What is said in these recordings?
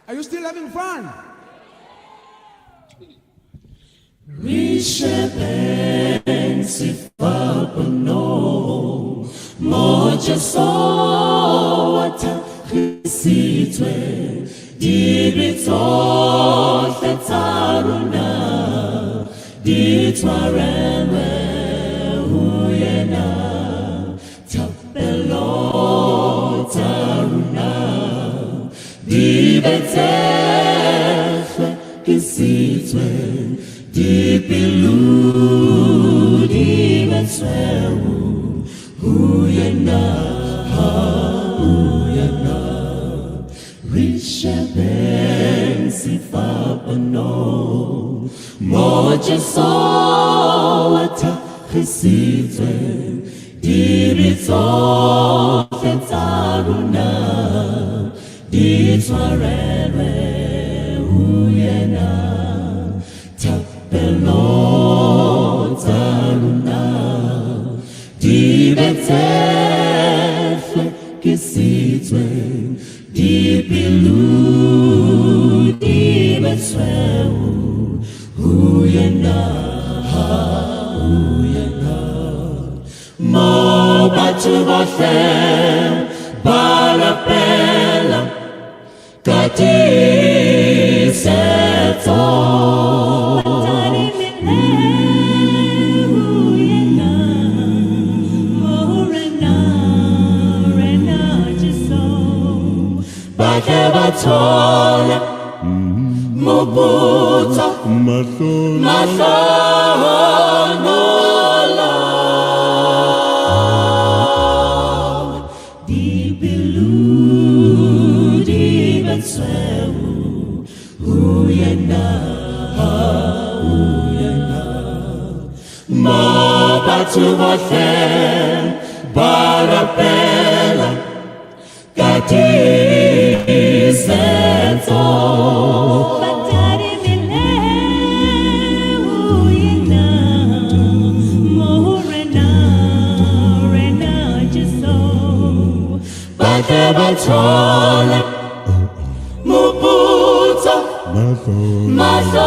Are you still having fun? Rishebensi fapano moja sowata kisitwe dibito fetaruna ditwarewe huyena tapelo taruna dibetefe kisitwe Dipilu di betsewu Uyena Rishaben si fapano Moja sowata Kisitwe Dibito fetaruna Ditwarewe Uyena Pelotaruna Dibetefe kisitwe Dipilu dibetsewu Uyena Mo batu bafem Barapela Kati seto Bakebatola Mobuta Mathanola Dibilu Dibetsewu Uyena Mabatu Bafem Barapela Kati Seto Batari mile uyina Morena Rena jiso Bakebatola Mubuta Mathanola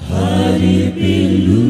Haribilu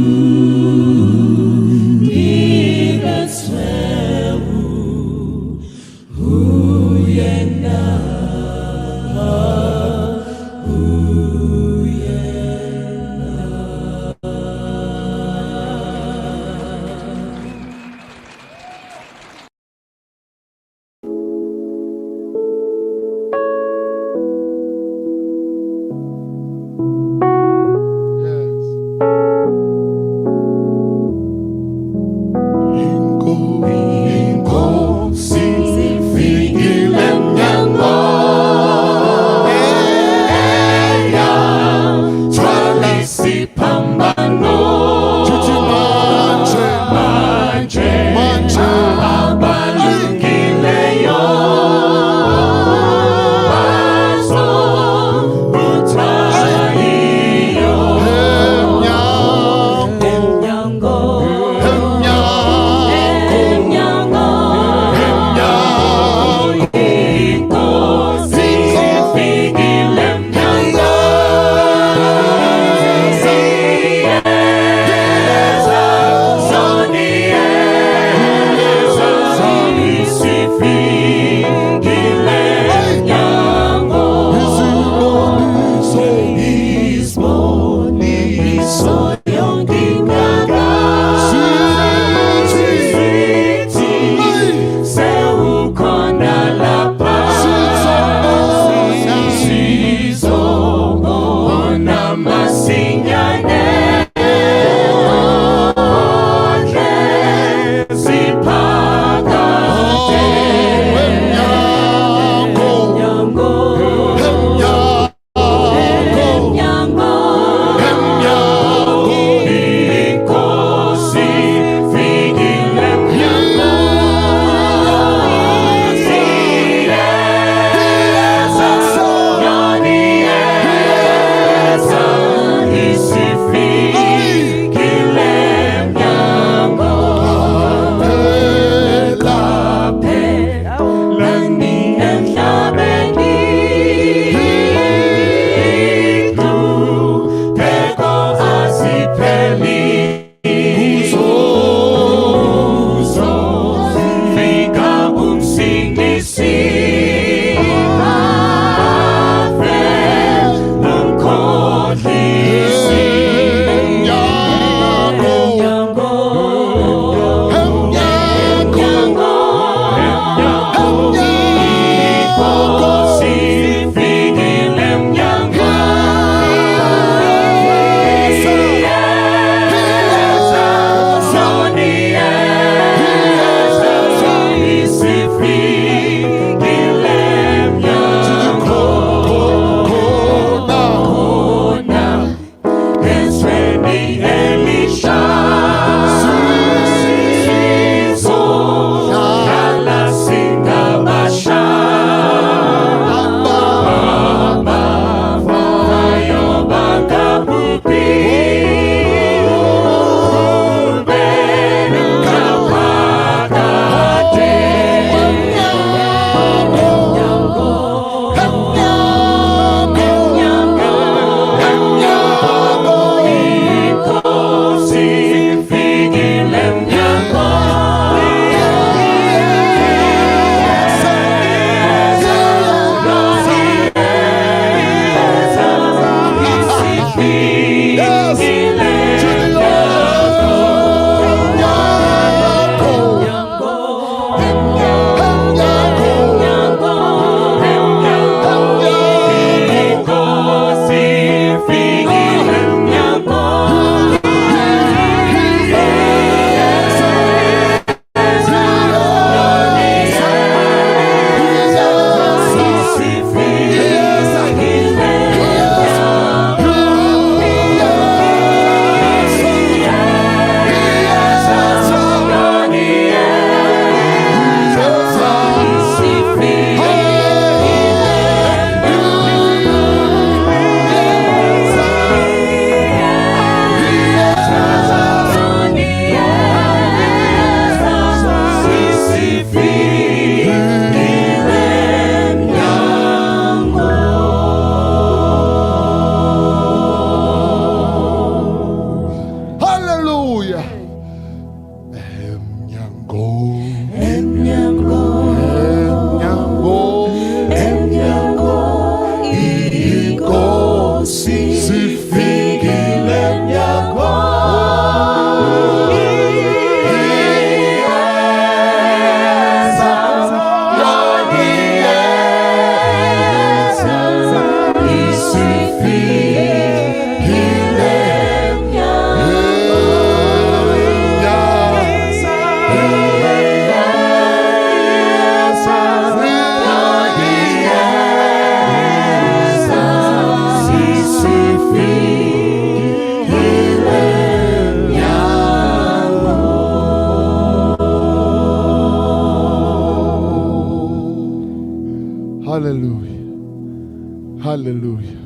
Hallelujah. Hallelujah.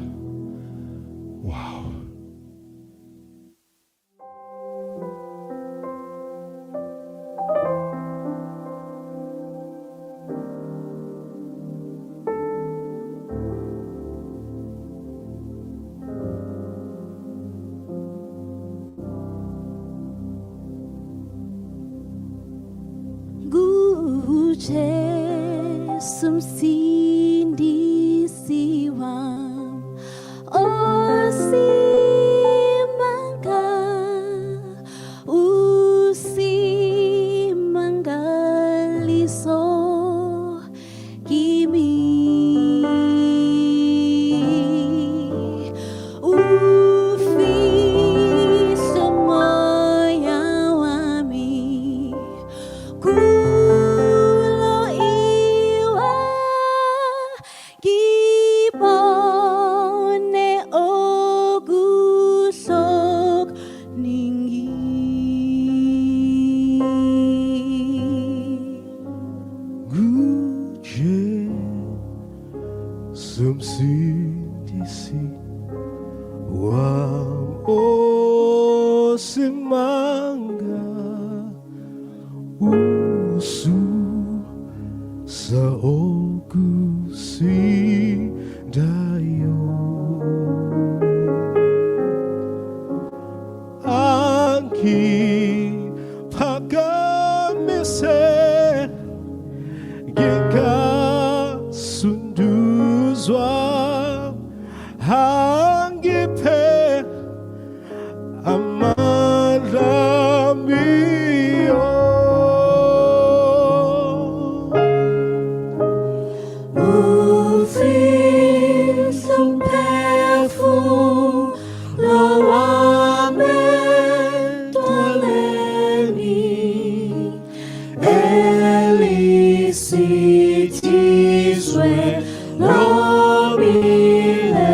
Wow. Guje sumsindi siwam osimanga usimangaliso kimi ufiso moya wami Sumsindisi wam osimanga usu sa ogusi dayo angki pagamise geka sunduzwa hangipe amalamio Ufim sum perfume lo ame toleni elicitiswe nobile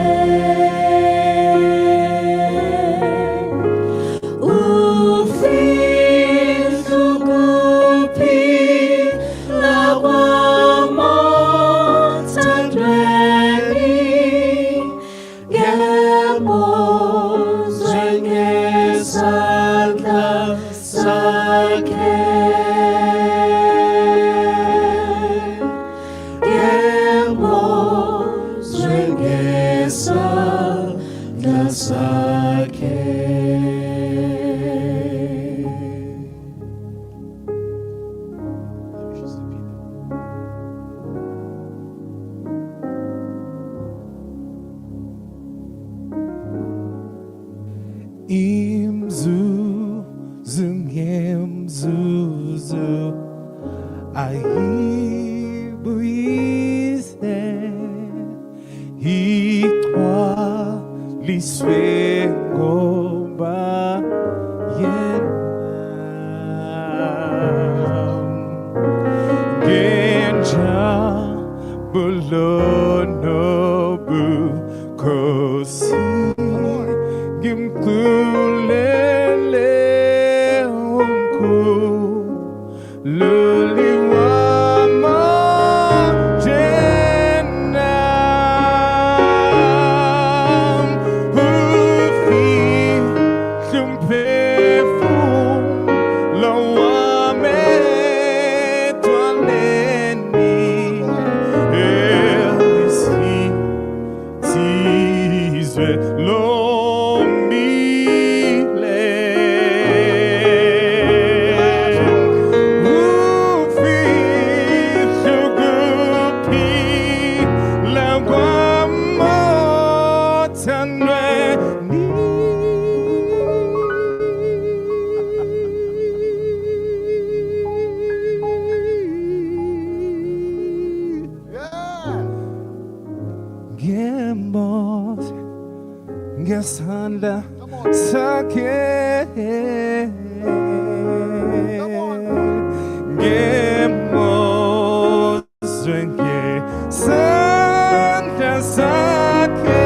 ufim sugupi la wamo tandreni gemo zenge santa sake Imzu zungem zuzu aibuise hitwa liswengomba yenam genja bulonobu kosi gimkulele onku luliwama jenam ufi Sanda Sake Gemo Swenge Sanda Sake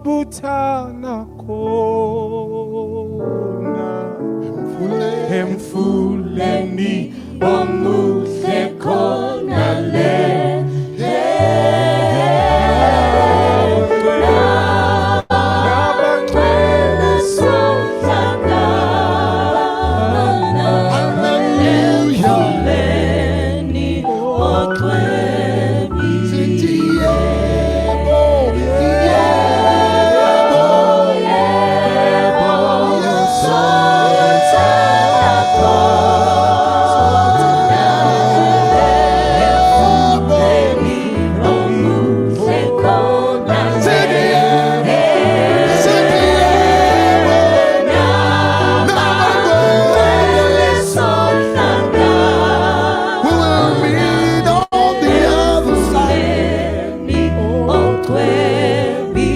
sobutana kona emfuleni omuhle khona le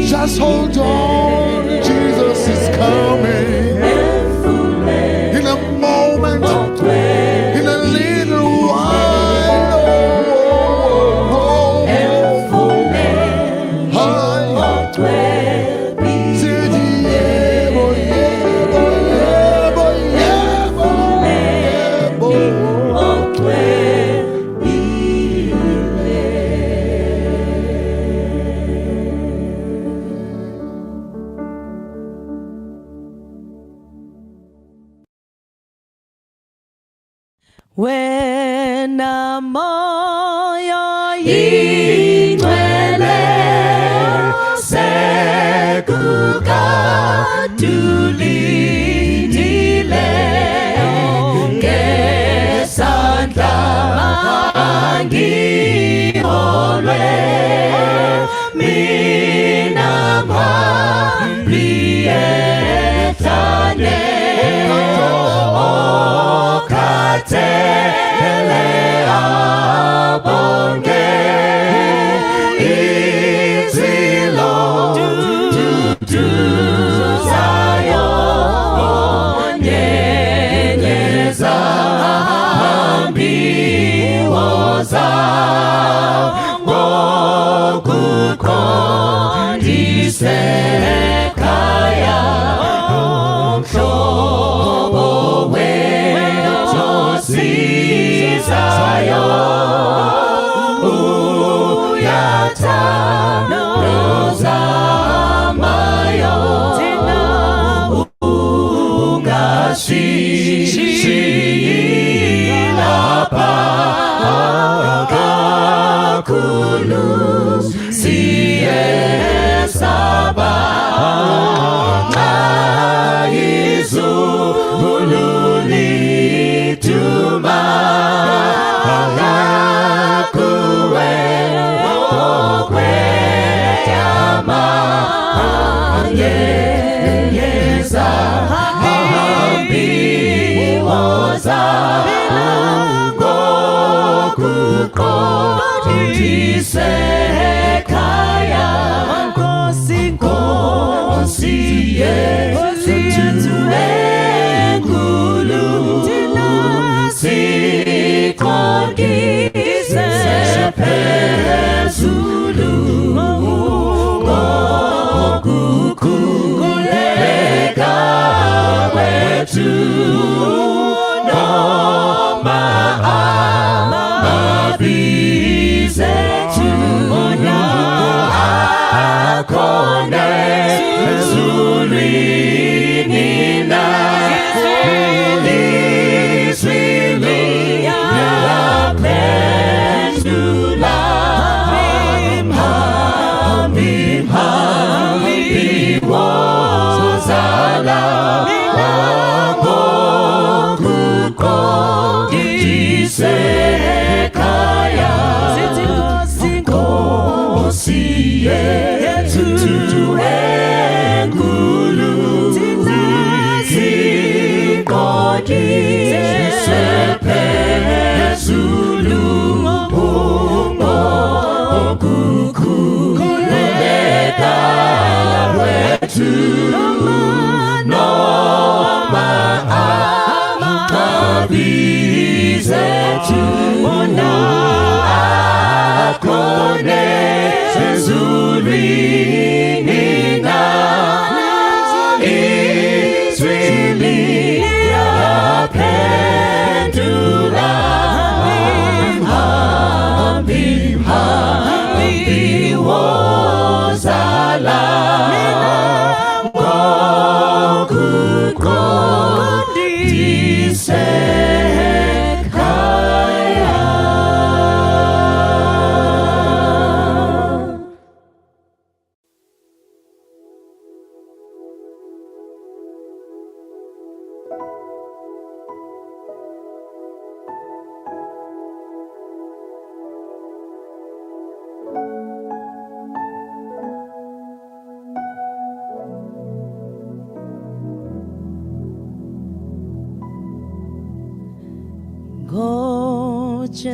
Just hold on, Jesus is coming. In a moment, in a little while. Wena moyo yingcwele sekukadulidile ngesandla angiholwe mina mhambliyethane okhathele abonge izilo duduzayo nyenyeza hambiwoza ngokuqondise ekhaya umhlobo wethu sizayo uyathandaza amayo ungashiyi lapha kakhulu siyesaba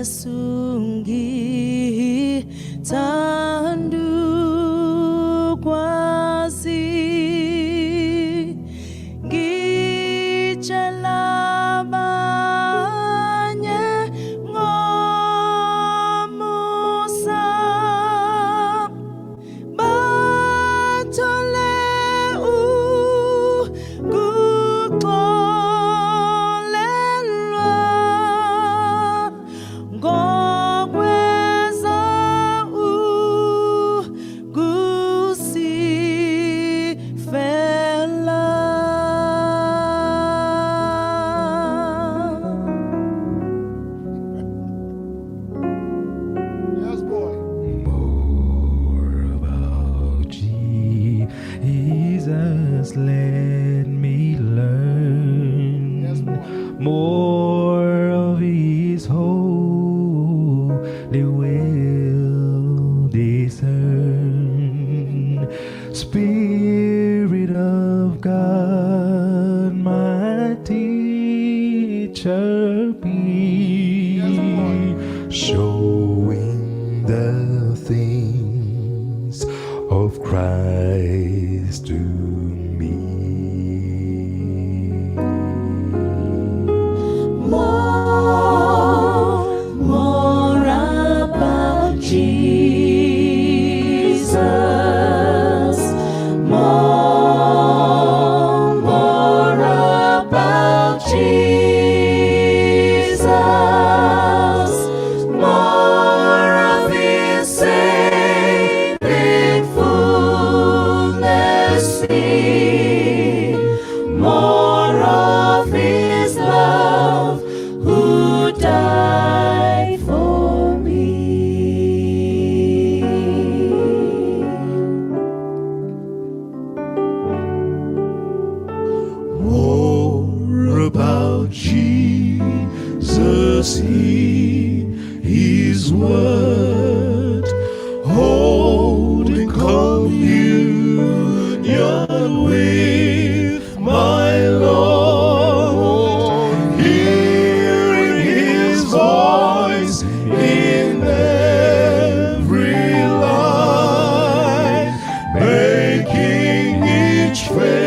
Sungi tandu kwasi gichalamanya ngomusa batole let me learn more of His holy will discern. Spirit of God, my teacher be, showing the things of Christ to me. More about Jesus. More about Jesus. More of His saving fullness. More of His love, who died for me. More about Jesus in His word, holding communion with my Lord, hearing His voice in every line, making each face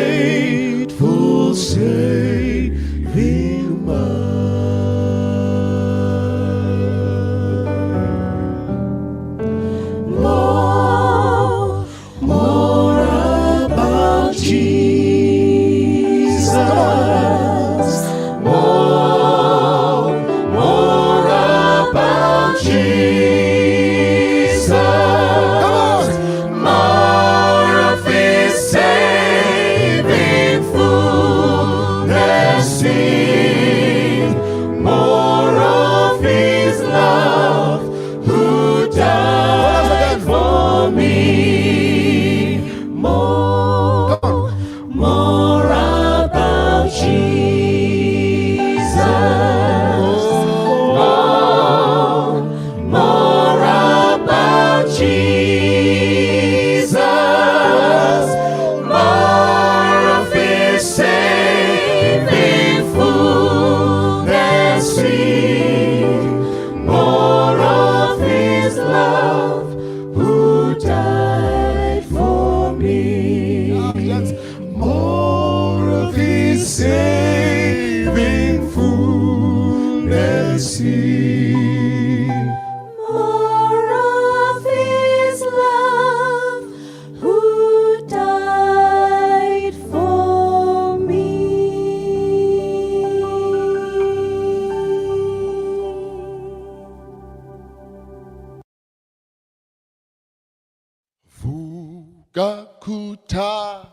gakuta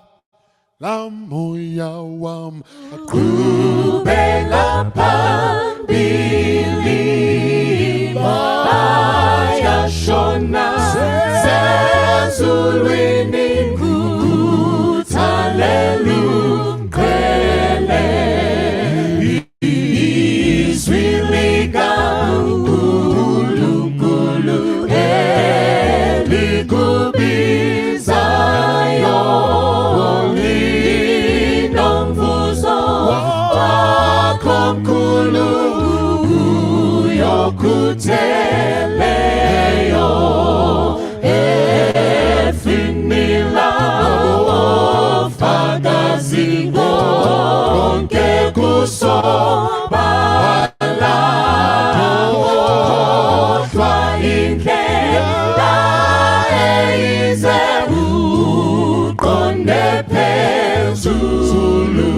la moya wam Kubela pambili Baya shona Sezulwini Kutalelu Kwele Izwiliga Kulu Kulu Eli Kubizayo Linomvuzo Wakomkulu Yokuteleyo Efinila Ofagazigo Konke kuso Bala Otwa inkenda Eize Ukonde Pezulu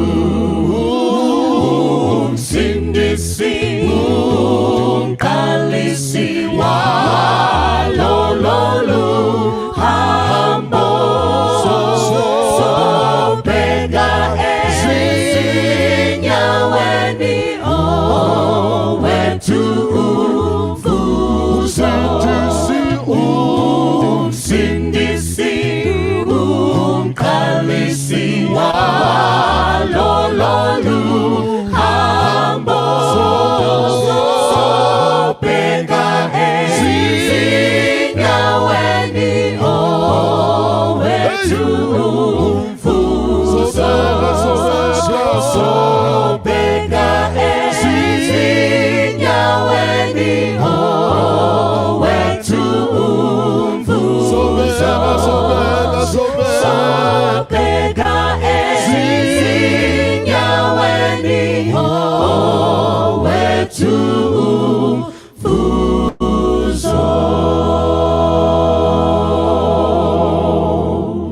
Sindisi Kalisi Walololu Hambo So Pega Ezinyaweni Owetu Fuso Sindisi Kalisi Walololu Hambo Pega Ezinyaweni Owetu Fuso Pega Ezinyaweni Owetu Fuso Pega Ezinyaweni Owetu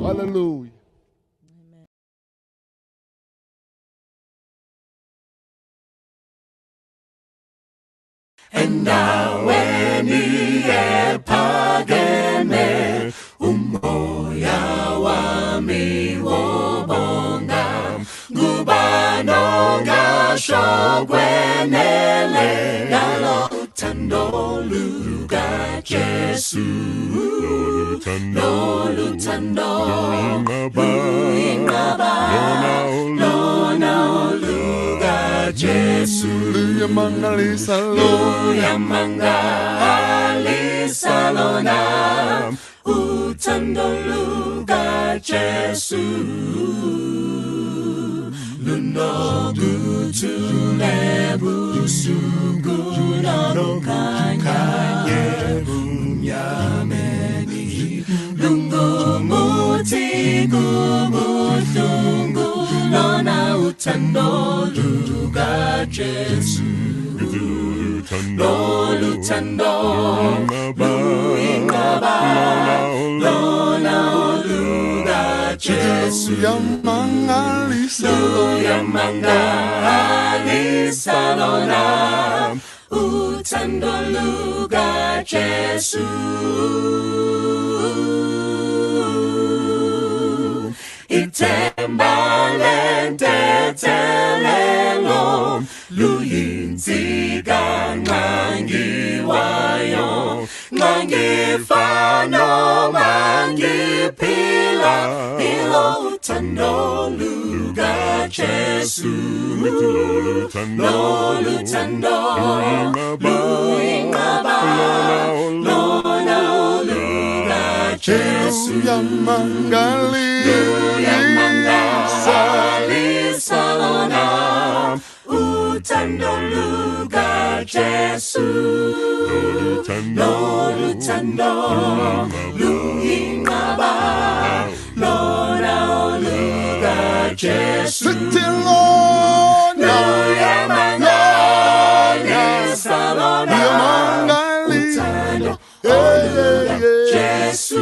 Hallelujah. And now when he epagene umoya wami wobonga gubanonga shogwenele galo tandoluga Jesu Lolutando Luingaba Lona oluga Jesu Luyamanga Lisalona Utando luga Jesu Lunogu tulebu sunguna no kanye bunyameni lungu muti gumutungu lona utando luga Jesu Lolutando Luingaba Lona oluga Jesu Yamanga Lisalona Utando luga Jesu Itembalente telelo Luyinziga ngangiwayo Ngangifano ngangipila Ilo utando luga Jesu Lolutando Luingaba Lona oluga Jesu Yamanga Lisalona Utando luga Jesu Lolutando Luingaba Lona oluga Jesu Luyamanga Lisalona Utando oluga Jesu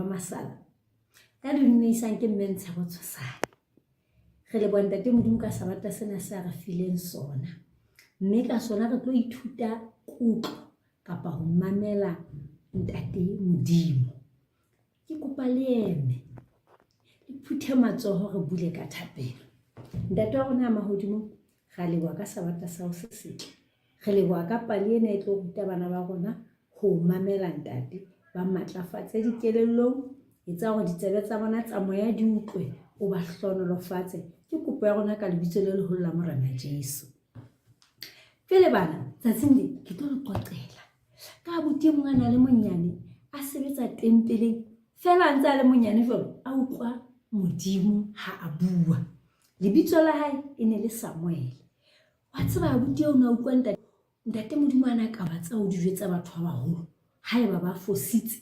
masala ka dinne isang ke mentsha go tshosana re le bonta te modimo ka sabata sena se re fileng sona mme ka sona re tlo ithuta kutlo kapa ho mamela ntate modimo ke kopa le eme le phuthe matsoho re bule ka thapelo ntate wa rona mahodimo ga leboa ka sabata sa o se setle re leboa ka pali ena e tlo ruta bana ba rona ho mamela ntate ba matlafatse dikelellong etsa go ditsebe tsa bona tsa moya di utlwe o ba hlonolofatse ke kopo ya rona ka lebitso le leholo la Morena Jesu. Pele bana tsatsing le ke tlo le qoqela ka abuti mong ana le monyane a sebetsa tempeleng fela ntse a le monyane jwalo a utlwa modimo ha a bua lebitso la hae e ne le Samuel wa tseba abuti o na utlwa ntate modimo ana ka batsa o di jwetsa batho ba baholo haeba ba fositse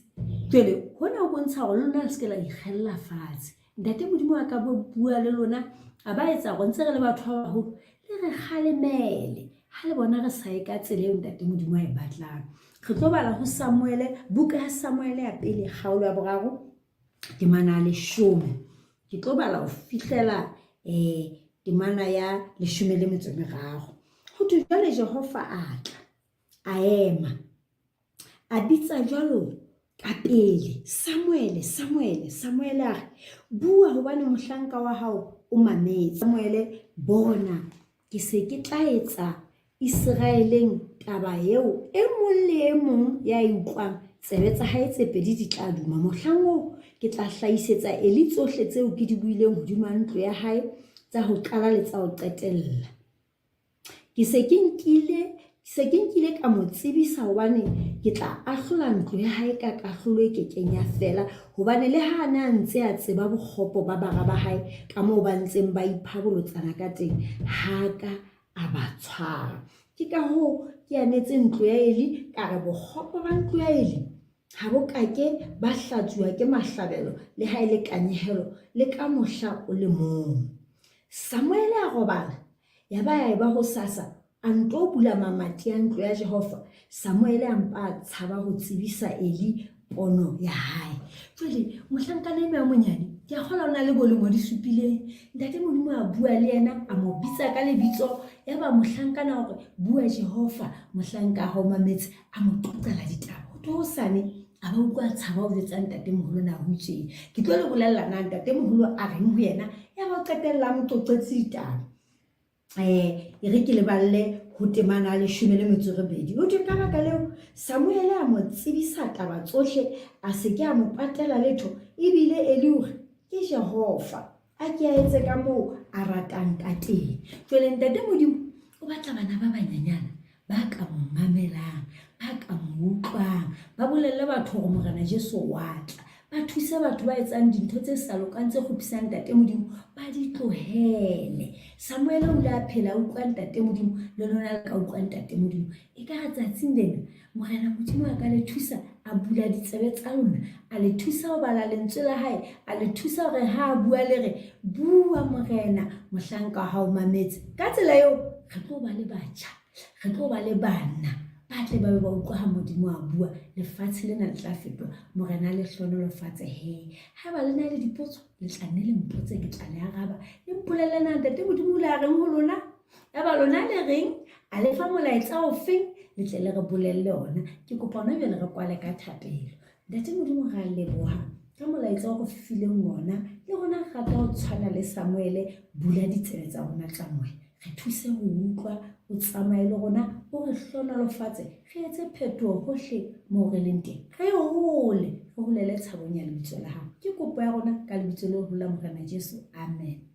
pele hona o bontsha go lona le se la ikgella fatshe ntate modimo a ka bua le lona a ba etsa go ntse re le batho ba baholo le re kgalemele ha le bona re sa e ka tsela eo ntate modimo a e batlang re tlo bala ho Samuele buka ya Samuele ya pele kgaolo ya boraro temana le 10 ke tlo bala ho fihlela temana ya 13 ho tu jwale Jehova atla a ema a bitsa jwalo ka pele Samuele a re bua hobane mohlanka wa hao o mametse Samuele bona ke se ke tla etsa Israeleng taba eo e mong le e mong ya utlwang tsebe tsa hae tse pedi di tla duma mohlango ke tla hlaisetsa Eli tsohle tseo ke di buileng hodima ntlo ya hae tsa ho qala le tsa ho qetella ke se ke nkile ka mo tsebisa hobane ke tla ahlola ntlo ya hae ka kahlolo e kekeng ya fela hobane le ha ana ntse a tseba bokgopo ba bara ba hae ka moo ba ntseng ba iphabolotsana ka teng haka a ba tshwara ke ka ho ke anetse ntlo ya Eli ka re bokgopo ba ntlo ya Eli ha bo kake ba hlatsuwa ke mahlabelo le ha ile kanyehelo le ka mohla o le mong Samuele a robala ya ba ho sasa a nto bula mamati ya ntlo ya Jehova Samuele a mpa a tshaba ho tsebisa Eli pono ya hae jwale mohlankana eme a monyane ke a kgola ona le bolemo di supileng ntate modimo a bua le yena a mo bitsa ka lebitso ya ba mohlankana hore bua Jehova mohlanka ha o mametse a mo qoqela ditaba ho tosane a ba utlwa tshaba ho etsa ntate moholo na ho tsheng ke tlo le bolella na ntate moholo a reng ho yena ya ba qetella mo qoqetse ditaba e re ke le balle ho temana le 12 ho teng ka baka leo Samuele a mo tsebisa taba tsohle a se ke a mo patela letho ebile Eli hore ke Jehova a ke a etse ka moo a ratang ka teng jwale ntate modimo o batla bana ba banyanyana ba ka mo mamelang ba ka mo utlwang ba bolelle batho hore Morena Jesu wa tla ba thusa batho ba etsang dintho tse sa lokang tse kgophisang ntate modimo ba di tlohele Samuele o la phela utlwa ntate modimo le lona le ka utlwa ntate modimo e ka tsatsing lena Morena modimo a ka le thusa a bula ditsebe tsa lona a le thusa ho bala lentswe la hae a le thusa hore ha a bua le re bua Morena mohlanka ha o mametse ka tsela eo re tlo ba le batjha re tlo ba le bana ba tle ba utlwa ha modimo a bua lefatshe lena le tla fetoha Morena le hlonolofatse he ha ba lena le dipotso le tla nne le mpotse ke tla le araba le mpolelle na ntate modimo le a reng ho lona ya ba lona le reng a le fa molaetsa o feng le tle le re bolelle ona ke kopa ona jwale re kwale ka thapelo ntate modimo ga leboha ka molaetsa o go fifileng ona le rona ga ka o tshwana le Samuele bula ditsebe tsa rona tsa moya re thuse ho utlwa o tsamaye le rona o re hlonolofatse re etse phetoho hohle moo re leng teng re hole re holele tshabong ya lebitso la hao ke kopo ya rona ka lebitso le ho la Morena Jesu amen.